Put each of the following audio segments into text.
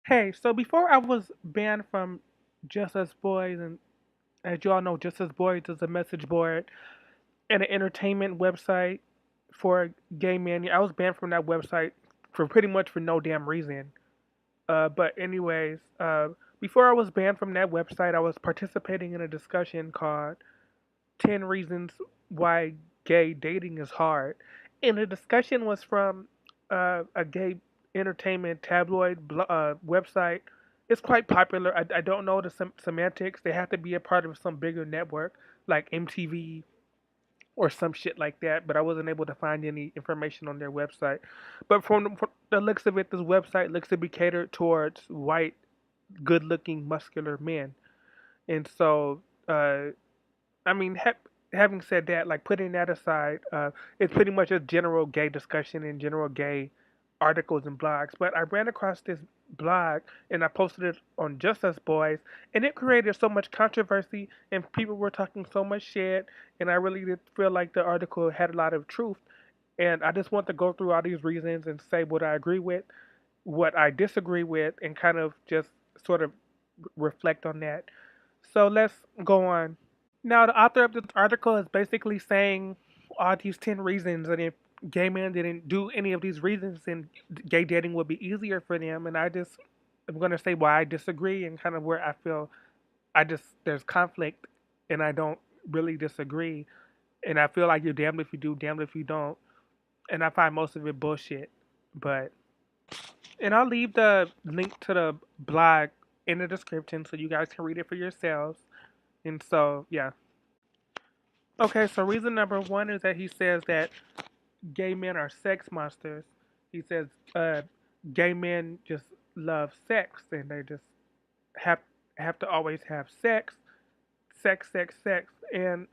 Hey, so before I was banned from Just Us Boys, and as you all know, Just Us Boys is a message board and an entertainment website for gay men. I was banned from that website for pretty much for no damn reason. But anyways, before I was banned from that website, I was participating in a discussion called 10 Reasons Why Gay Dating is Hard. And the discussion was from a gay entertainment tabloid website. It's quite popular. I don't know the semantics. They have to be a part of some bigger network like MTV or some shit like that, but I wasn't able to find any information on their website. But from the looks of it, this website looks to be catered towards white, good looking, muscular men. And so I mean, having said that, like putting that aside, it's pretty much a general gay discussion and general gay articles and blogs. But I ran across this blog and I posted it on Just Us Boys, and it created so much controversy and people were talking so much shit. And I really did feel like the article had a lot of truth. And I just want to go through all these reasons and say what I agree with, what I disagree with, and kind of just sort of reflect on that. So let's go on. Now, the author of this article is basically saying all these 10 reasons, and if gay men didn't do any of these reasons, then gay dating would be easier for them. And I just, I'm going to say why I disagree and kind of where I feel there's conflict, and I don't really disagree. And I feel like you're damned if you do, damned if you don't. And I find most of it bullshit. But, and I'll leave the link to the blog in the description so you guys can read it for yourselves. And so, yeah. Okay, so reason number one is that he says that gay men are sex monsters. He says gay men just love sex and they just have have to always have sex, sex, sex, sex. And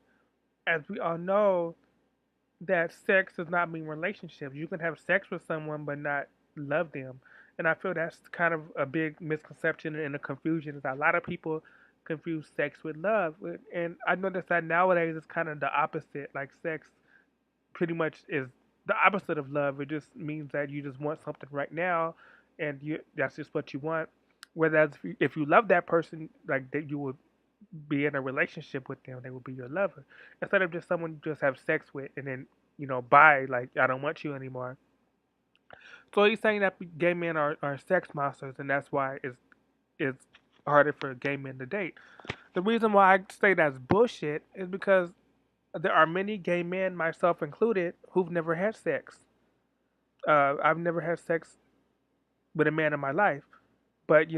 as we all know, that sex does not mean relationships. You can have sex with someone but not love them. And I feel that's kind of a big misconception and a confusion is that a lot of people confuse sex with love. And I notice that nowadays it's kind of the opposite. Like sex pretty much is the opposite of love. It just means that you just want something right now and that's just what you want. Whereas if you love that person, like that you would be in a relationship with them, they would be your lover. Instead of just someone you just have sex with and then, bye, like I don't want you anymore. So he's saying that gay men are sex monsters and that's why it's harder for gay men to date. The reason why I say that's bullshit is because there are many gay men, myself included, who've never had sex. I've never had sex with a man in my life, but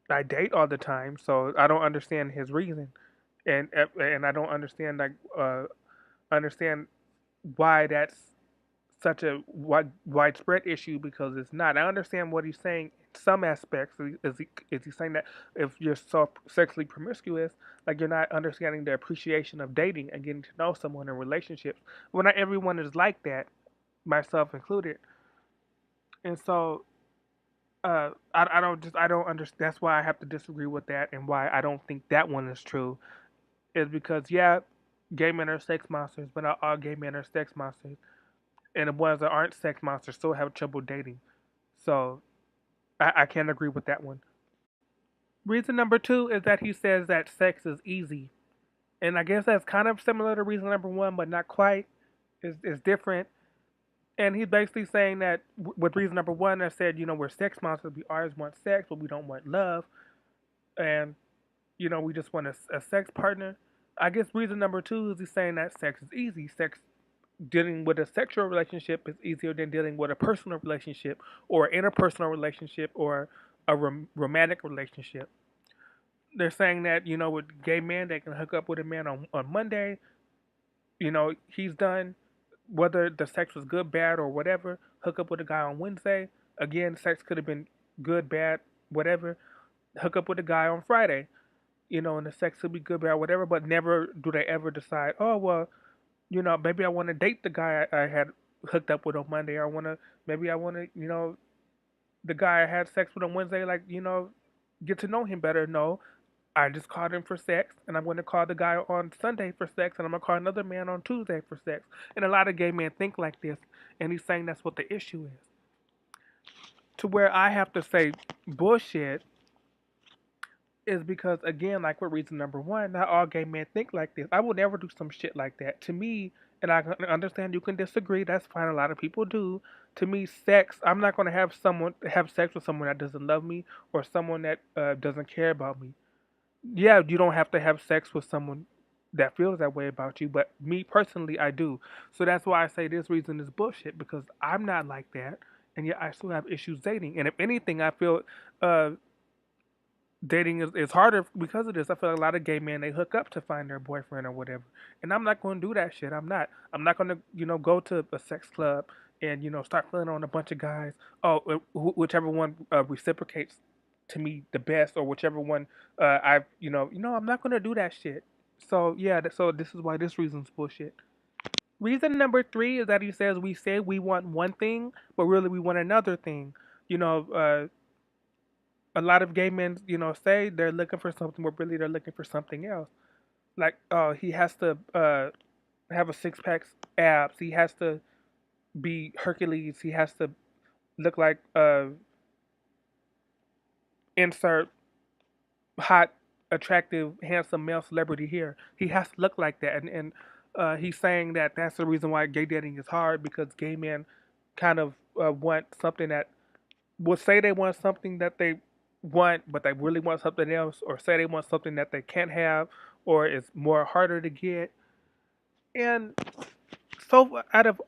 I date all the time, so I don't understand his reason, and I don't understand understand why that's such a widespread issue because it's not. I understand what he's saying in some aspects. Is he saying that if you're so sexually promiscuous, like you're not understanding the appreciation of dating and getting to know someone in relationships? Well, not everyone is like that, myself included. And so I don't understand. That's why I have to disagree with that, and why I don't think that one is true is because yeah, gay men are sex monsters, but not all gay men are sex monsters, and the ones that aren't sex monsters still have trouble dating. So I can't agree with that one. Reason number two is that he says that sex is easy, and I guess that's kind of similar to reason number one, but not quite. Is different. And he's basically saying that with reason number one, I said, we're sex monsters. We always want sex, but we don't want love. And, we just want a sex partner. I guess reason number two is he's saying that sex is easy. Dealing with a sexual relationship is easier than dealing with a personal relationship or interpersonal relationship or a romantic relationship. They're saying that, with gay men, they can hook up with a man on Monday. He's done, whether the sex was good, bad, or whatever, hook up with a guy on Wednesday. Again, sex could have been good, bad, whatever. Hook up with a guy on Friday, and the sex could be good, bad, whatever, but never do they ever decide, oh, well, maybe I want to date the guy I had hooked up with on Monday. Maybe I want to, the guy I had sex with on Wednesday, like, get to know him better. No, I just called him for sex, and I'm going to call the guy on Sunday for sex, and I'm going to call another man on Tuesday for sex. And a lot of gay men think like this, and he's saying that's what the issue is. to where I have to say bullshit is because, again, like with reason number one, not all gay men think like this. I would never do some shit like that. To me, and I can understand you can disagree. That's fine. A lot of people do. To me, sex. I'm not going to have sex with someone that doesn't love me or someone that doesn't care about me. Yeah, you don't have to have sex with someone that feels that way about you, but me personally, I do. So that's why I say this reason is bullshit because I'm not like that, and yet I still have issues dating. And if anything, I feel uh, dating is harder because of this. I feel like a lot of gay men they hook up to find their boyfriend or whatever, and I'm not going to do that shit. I'm not. I'm not going to go to a sex club and start feeling on a bunch of guys. Oh, whichever one reciprocates to me the best, or whichever one I've I'm not going to do that shit. So yeah, so this is why this reason's bullshit. Reason number three is that he says we say we want one thing, but really we want another thing. You know, a lot of gay men, say they're looking for something, but really they're looking for something else. Like, he has to have a six pack, abs. He has to be Hercules. He has to look like insert hot, attractive, handsome male celebrity here. He has to look like that, and he's saying that that's the reason why gay dating is hard because gay men kind of want something that will say they want something that they want, but they really want something else, or say they want something that they can't have, or is more harder to get. And so, out of,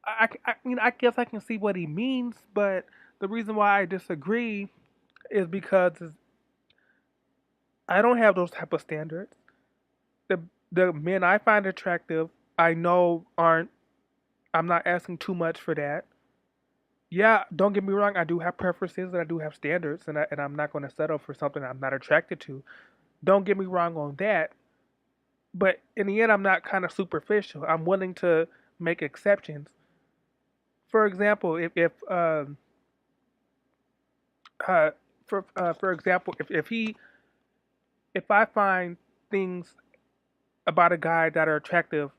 I guess I can see what he means, but the reason why I disagree is because I don't have those type of standards. The the men I find attractive, I know aren't. I'm not asking too much for that. Yeah, don't get me wrong. I do have preferences and I do have standards, and I'm not going to settle for something I'm not attracted to. Don't get me wrong on that. But in the end, I'm not kind of superficial. I'm willing to make exceptions. For example, uh, for example, if I find things about a guy that are attractive,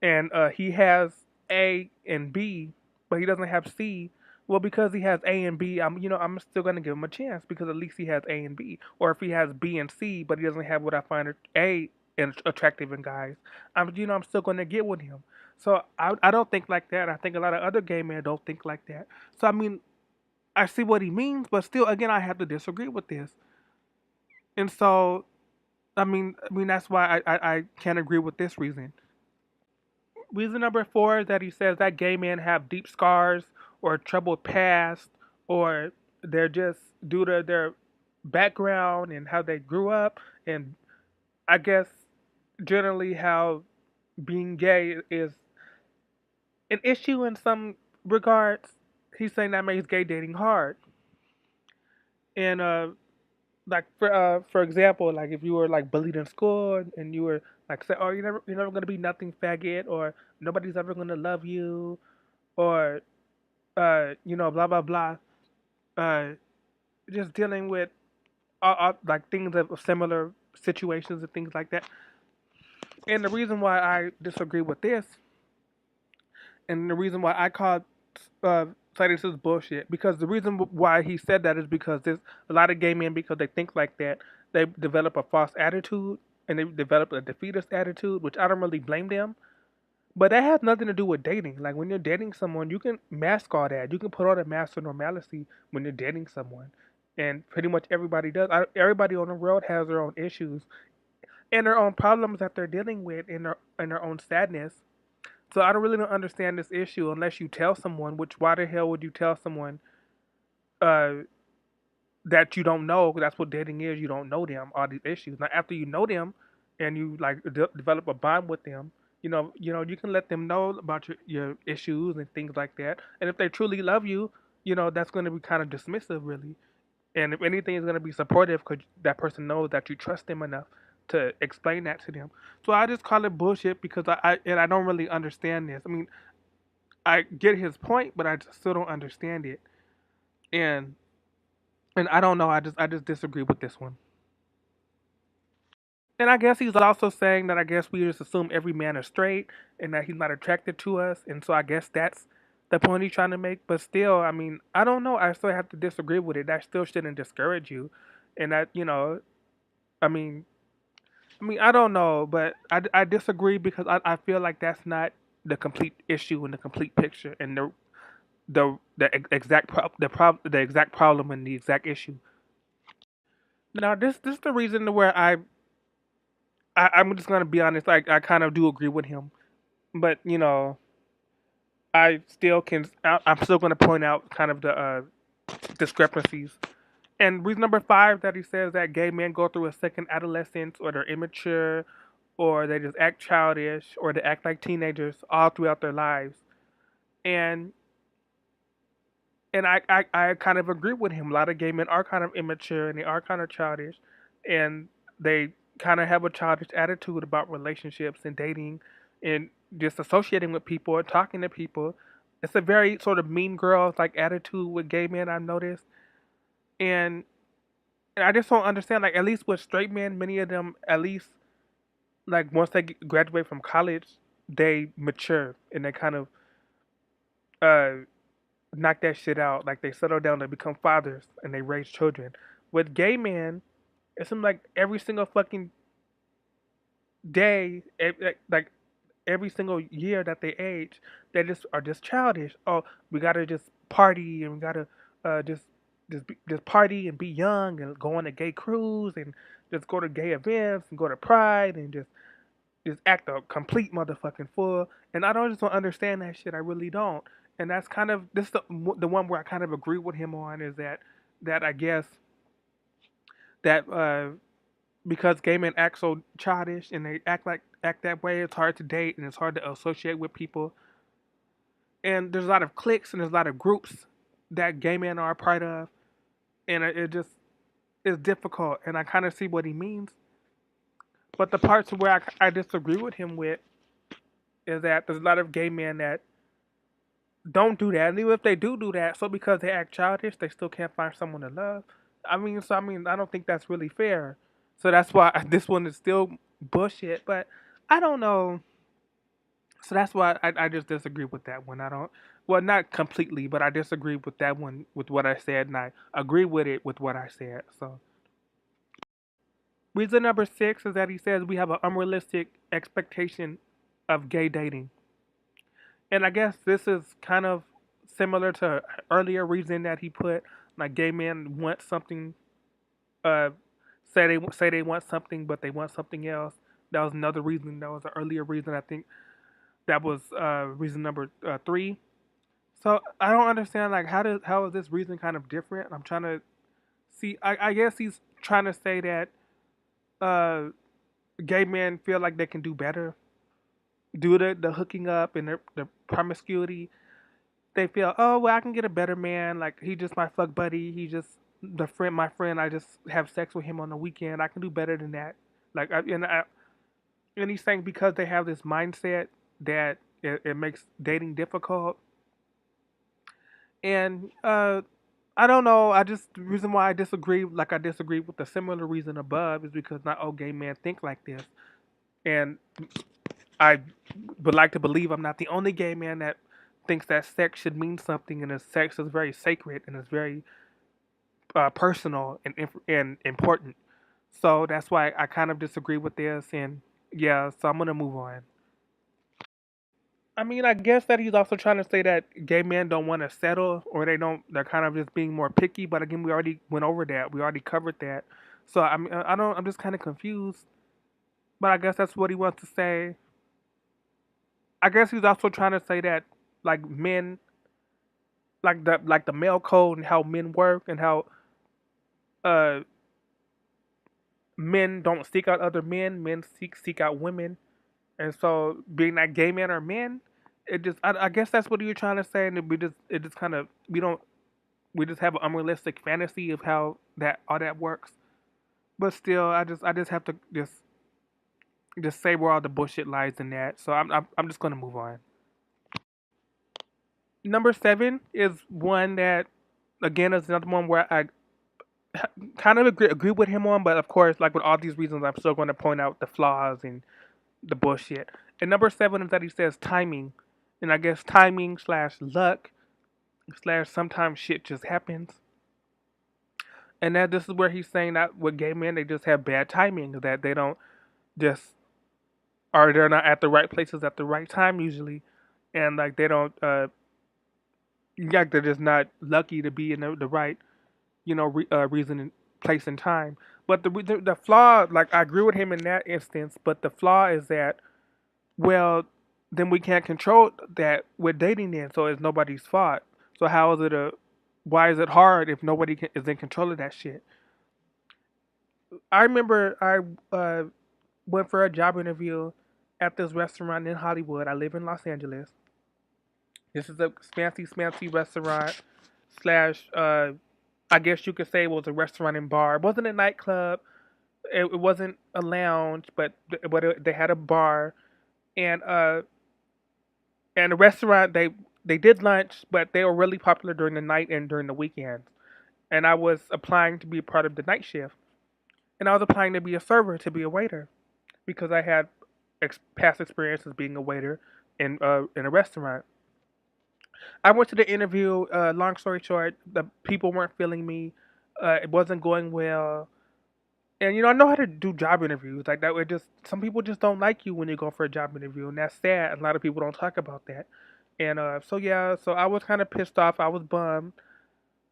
and he has A and B, but he doesn't have C. Well, because he has A and B, I'm still gonna give him a chance because at least he has A and B. Or if he has B and C, but he doesn't have what I find A and attractive in guys, I'm still gonna get with him. So I don't think like that. I think a lot of other gay men don't think like that. So I see what he means, but still, again, I have to disagree with this. And so that's why I can't agree with this reason. Reason number four is that he says that gay men have deep scars or troubled past, or they're just due to their background and how they grew up, and I guess generally how being gay is an issue in some regards. He's saying that makes gay dating hard, and like for example, like if you were like bullied in school and you were like say, oh, you're never gonna be nothing, faggot, or nobody's ever gonna love you, or blah blah blah. Uh, just dealing with like things of similar situations and things like that. And the reason why I disagree with this, and the reason why I call uh, say this is bullshit, because the reason why he said that is because there's a lot of gay men because they think like that, they develop a false attitude and they develop a defeatist attitude, which I don't really blame them. But that has nothing to do with dating. Like when you're dating someone, you can mask all that. You can put on a mask of normalcy when you're dating someone, and pretty much everybody does. Everybody on the road has their own issues and their own problems that they're dealing with, in their own sadness. So I don't understand this issue unless you tell someone. Which why the hell would you tell someone uh, that you don't know? 'Cause that's what dating is. You don't know them. All these issues. Now after you know them, and you like develop a bond with them, you can let them know about your issues and things like that. And if they truly love you, that's going to be kind of dismissive, really. And if anything, is going to be supportive because that person knows that you trust them enough to explain that to them. So I just call it bullshit because I don't really understand this. I get his point, but I just still don't understand it. And and I don't know. I just disagree with this one. And I guess he's also saying that I guess we just assume every man is straight and that he's not attracted to us, and so I guess that's the point he's trying to make. But still, I mean, I don't know. I still have to disagree with it. That still shouldn't discourage you, and that I mean, I don't know, but I disagree because I feel like that's not the complete issue and the complete picture and the exact problem and the exact issue. Now this is the reason to where I'm just gonna be honest. I kind of do agree with him, but I'm still gonna point out kind of the discrepancies. And reason number five that he says that gay men go through a second adolescence, or they're immature, or they just act childish, or they act like teenagers all throughout their lives. And I kind of agree with him. A lot of gay men are kind of immature and they are kind of childish, and they kind of have a childish attitude about relationships and dating, and just associating with people and talking to people. It's a very sort of mean girls like attitude with gay men, I've noticed. And, and I just don't understand. Like, at least with straight men, many of them, at least like once they graduate from college, they mature and they kind of uh knock that shit out. Like, they settle down, they become fathers, and they raise children. With gay men, it seems like every single fucking day, like every single year that they age, they just are just childish. Oh, we gotta just party, and we gotta just party and be young and go on a gay cruise and just go to gay events and go to Pride and just act a complete motherfucking fool. And I don't understand that shit. I really don't. And that's kind of this is the one where I kind of agree with him on, is that I guess that because gay men act so childish and they act that way, it's hard to date and it's hard to associate with people. And there's a lot of cliques and there's a lot of groups that gay men are a part of, and it just is difficult. And I kind of see what he means. But the parts where I disagree with him with is that there's a lot of gay men that don't do that. And even if they do that, so because they act childish, they still can't find someone to love. I don't think that's really fair. So that's why this one is still bullshit. But I don't know. So that's why I just disagree with that one. I don't, well, not completely, but I disagree with that one with what I said, and I agree with it with what I said. So reason number six is that he says we have an unrealistic expectation of gay dating. And I guess this is kind of similar to earlier reason that he put, like gay men want something, uh, say they want something, but they want something else. That was another reason. That was an earlier reason. I think that was reason number three. So I don't understand, like, how is this reason kind of different? I'm trying to see. I guess he's trying to say that uh, gay men feel like they can do better due to the hooking up and the promiscuity. They feel, oh well, I can get a better man. Like, he just my fuck buddy. He just my friend. I just have sex with him on the weekend. I can do better than that. Like, and he's saying because they have this mindset that it makes dating difficult. And I don't know. I just the reason why I disagree, like I disagree with the similar reason above, is because not all gay men think like this. And I would like to believe I'm not the only gay man that thinks that sex should mean something, and that sex is very sacred and it's very personal and important. So that's why I kind of disagree with this. And yeah, so I'm gonna move on. I mean, I guess that he's also trying to say that gay men don't want to settle, or they don't. They're kind of just being more picky. But again, we already went over that. We already covered that. So I mean, I don't. I'm just kind of confused. But I guess that's what he wants to say. I guess he's also trying to say that, like, men, like the male code and how men work, and how uh men don't seek out other men. Men seek out women. And so, being that gay men are men, it just I guess that's what you're trying to say. And it just kind of we just have an unrealistic fantasy of how that all that works. But still, I just have to just say where all the bullshit lies in that. So I'm just gonna move on. Number seven is one that, again, is another one where I kind of agree with him on, but of course, like with all these reasons, I'm still going to point out the flaws and the bullshit. And number seven is that he says timing. and I guess timing slash luck slash sometimes shit just happens. And that this is where he's saying that with gay men they just have bad timing, that they don't just or they're not at the right places at the right time usually, and like they don't like they're just not lucky to be in the right reason and place and time. But the flaw, like I agree with him in that instance, but the flaw is that well, then we can't control that with dating then, so it's nobody's fault. So how is it why is it hard if nobody is in control of that shit? I remember I went for a job interview at this restaurant in Hollywood. I live in Los Angeles. This is a fancy, smancy restaurant slash, I guess you could say it was a restaurant and bar. It wasn't a nightclub. It wasn't a lounge, they had a bar and the restaurant they did lunch, but they were really popular during the night and during the weekends. And I was applying to be a part of the night shift, and I was applying to be a server, to be a waiter, because I had past experiences being a waiter in a restaurant. I went to the interview. Long story short, the people weren't feeling me. It wasn't going well. And I know how to do job interviews like that. It just some people just don't like you when you go for a job interview, and that's sad. A lot of people don't talk about that. And so yeah, so I was kind of pissed off. I was bummed,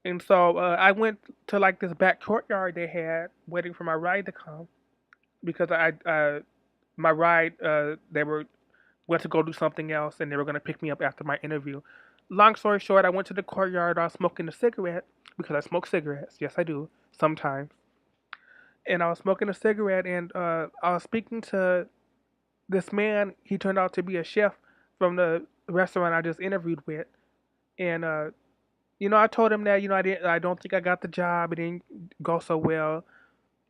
and so I went to like this back courtyard they had, waiting for my ride to come because my ride they were went to go do something else, and they were gonna pick me up after my interview. Long story short, I went to the courtyard. I was smoking a cigarette because I smoke cigarettes. Yes, I do sometimes. And I was smoking a cigarette, and I was speaking to this man. He turned out to be a chef from the restaurant I just interviewed with, and I told him that I don't think I got the job. It didn't go so well,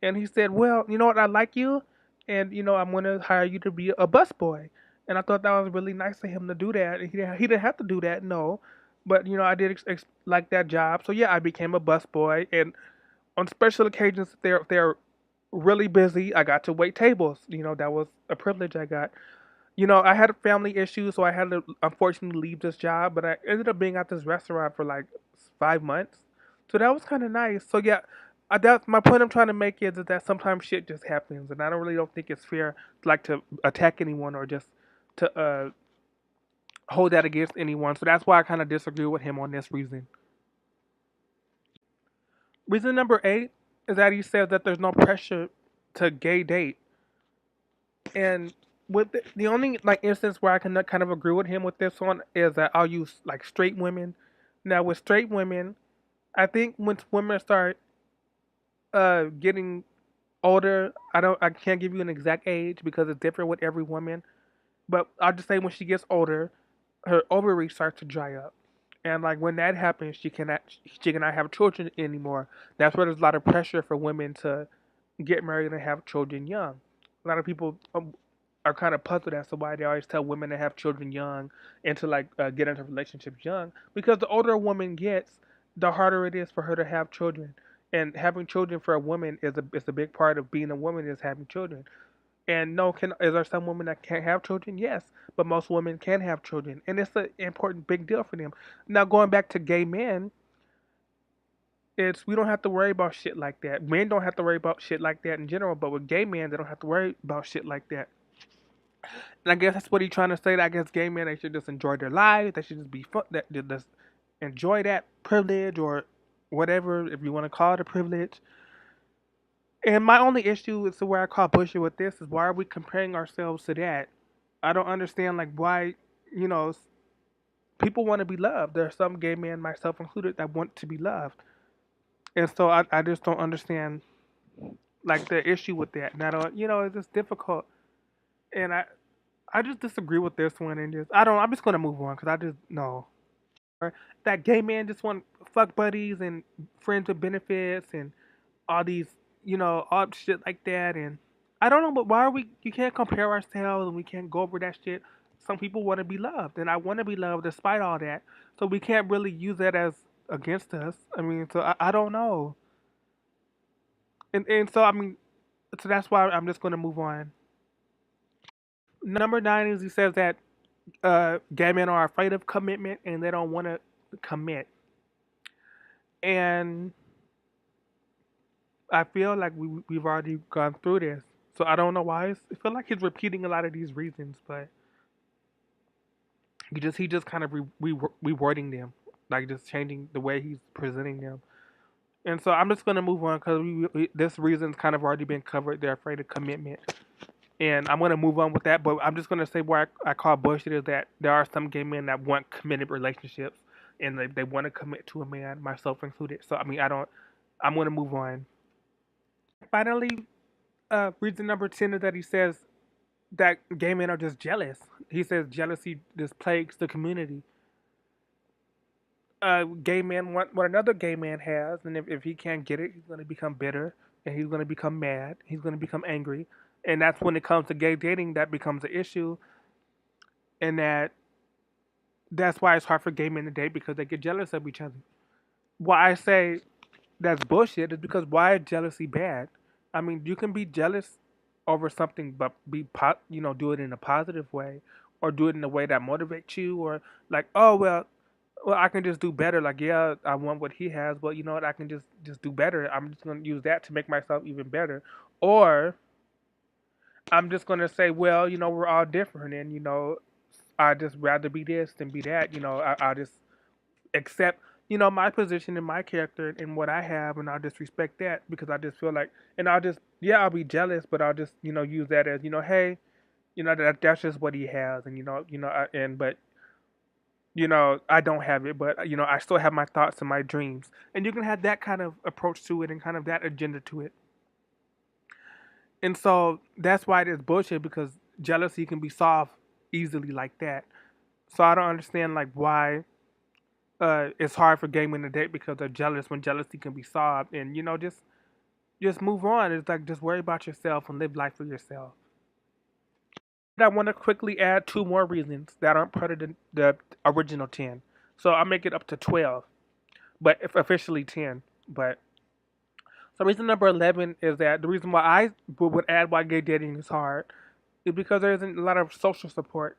and he said, "Well, you know what? I like you, and I'm gonna hire you to be a busboy." And I thought that was really nice of him to do that. He didn't have to do that, no, but I did like that job. So yeah, I became a busboy, and on special occasions, they're really busy. I got to wait tables. That was a privilege I got. I had a family issue, so I had to unfortunately leave this job, but I ended up being at this restaurant for like 5 months. So that was kind of nice. So yeah, that's my point I'm trying to make is that sometimes shit just happens, and I don't think it's fair like to attack anyone or just to hold that against anyone. So that's why I kind of disagree with him on this reason. Reason number 8 is that he says that there's no pressure to gay date. And with the only like instance where I can kind of agree with him with this one is that I'll use like straight women. Now with straight women, I think once women start getting older, I can't give you an exact age because it's different with every woman. But I'll just say when she gets older, her ovaries start to dry up. And like when that happens, she cannot have children anymore. That's where there's a lot of pressure for women to get married and have children young. A lot of people are kind of puzzled as to why they always tell women to have children young and to like get into relationships young. Because the older a woman gets, the harder it is for her to have children. And having children for a woman is a big part of being a woman is having children. And no, is there some women that can't have children? Yes, but most women can have children, and it's an important big deal for them. Now going back to gay men, it's we don't have to worry about shit like that. Men don't have to worry about shit like that in general, but with gay men, they don't have to worry about shit like that. And I guess that's what he's trying to say. That I guess gay men they should just enjoy their lives. They should just be fun. That just enjoy that privilege or whatever if you want to call it a privilege. And my only issue is where I call bullshit with this is why are we comparing ourselves to that? I don't understand like why you know people want to be loved. There are some gay men, myself included, that want to be loved, and so I just don't understand like the issue with that. And I don't it's just difficult, and I just disagree with this one and just I don't. I'm just gonna move on because I just no. That gay man just want fuck buddies and friends with benefits and all these all shit like that and I don't know, but why are we you can't compare ourselves and we can't go over that shit. Some people want to be loved and I want to be loved despite all that, so we can't really use that as against us. I mean, so I don't know. And so I mean, so that's why I'm just going to move on. Number 9 is he says that gay men are afraid of commitment and they don't want to commit. And I feel like we've already gone through this, so I don't know why. I feel like he's repeating a lot of these reasons, but he just kind of rewording them, like just changing the way he's presenting them. And so I'm just gonna move on because this reason's kind of already been covered. They're afraid of commitment, and I'm gonna move on with that. But I'm just gonna say where I call bullshit is that there are some gay men that want committed relationships, and they want to commit to a man, myself included. So I mean, I don't. I'm gonna move on. Finally, reason number 10 is that he says that gay men are just jealous. He says jealousy just plagues the community. Gay man what another gay man has, and if he can't get it, he's going to become bitter, and he's going to become mad. He's going to become angry, and that's when it comes to gay dating that becomes an issue, and that's why it's hard for gay men to date because they get jealous of each other. Why I say that's bullshit is because why is jealousy bad? I mean, you can be jealous over something, but do it in a positive way, or do it in a way that motivates you, or like, oh well, I can just do better. Like, yeah, I want what he has, but you know what? I can just do better. I'm just gonna use that to make myself even better, or I'm just gonna say, well, we're all different, and I just rather be this than be that. I just accept, my position and my character and what I have, and I'll just respect that because I just feel like, and I'll just, yeah, I'll be jealous, but I'll just, use that as, hey, that's just what he has, and but I don't have it, but I still have my thoughts and my dreams, and you can have that kind of approach to it and kind of that agenda to it, and so that's why it is bullshit because jealousy can be solved easily like that. So I don't understand like why it's hard for gay men to date because they're jealous when jealousy can be solved, and just move on. It's like just worry about yourself and live life for yourself. I want to quickly add two more reasons that aren't part of the original 10. So I'll make it up to 12, but if officially 10. But so reason number 11 is that the reason why I would add why gay dating is hard is because there isn't a lot of social support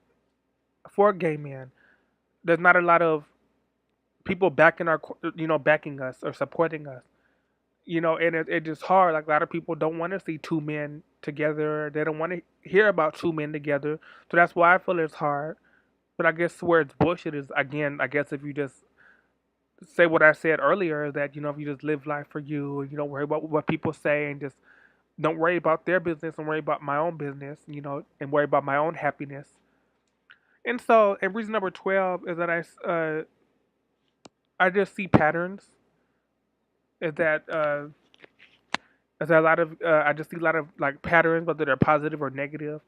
for gay men. There's not a lot of people backing us or supporting us. And it's just hard. Like a lot of people don't want to see two men together. They don't want to hear about two men together. So that's why I feel it's hard. But I guess where it's bullshit is again, I guess if you just say what I said earlier, that if you just live life for you, and you don't worry about what people say, and just don't worry about their business and worry about my own business, and worry about my own happiness. And so, and reason number 12 is that I just see patterns. Is that is that a lot of I just see a lot of like patterns, whether they're positive or negative.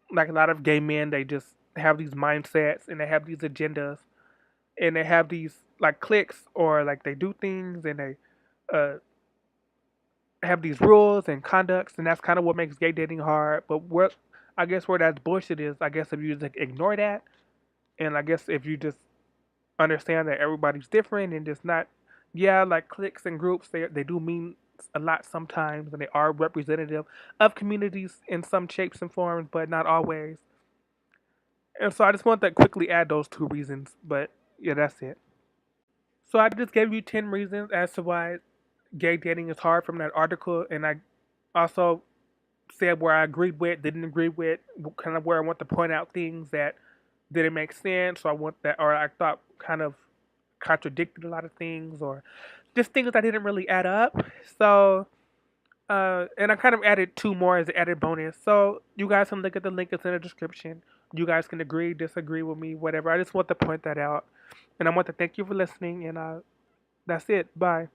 Like a lot of gay men, they just have these mindsets and they have these agendas and they have these like cliques or like they do things and they uh, have these rules and conducts, and that's kind of what makes gay dating hard. But where I guess where that's bullshit is, I guess if you just ignore that, and I guess if you just understand that everybody's different and just not, yeah, like cliques and groups, they do mean a lot sometimes, and they are representative of communities in some shapes and forms, but not always. And so I just want to quickly add those two reasons, but yeah, that's it. So I just gave you 10 reasons as to why gay dating is hard from that article, and I also said where I agreed with, didn't agree with, kind of where I want to point out things that didn't make sense, or I want that, or I thought kind of contradicted a lot of things, or just things that didn't really add up. So, and I kind of added two more as an added bonus. So you guys can look at the link that's in the description. You guys can agree, disagree with me, whatever. I just want to point that out, and I want to thank you for listening. And that's it. Bye.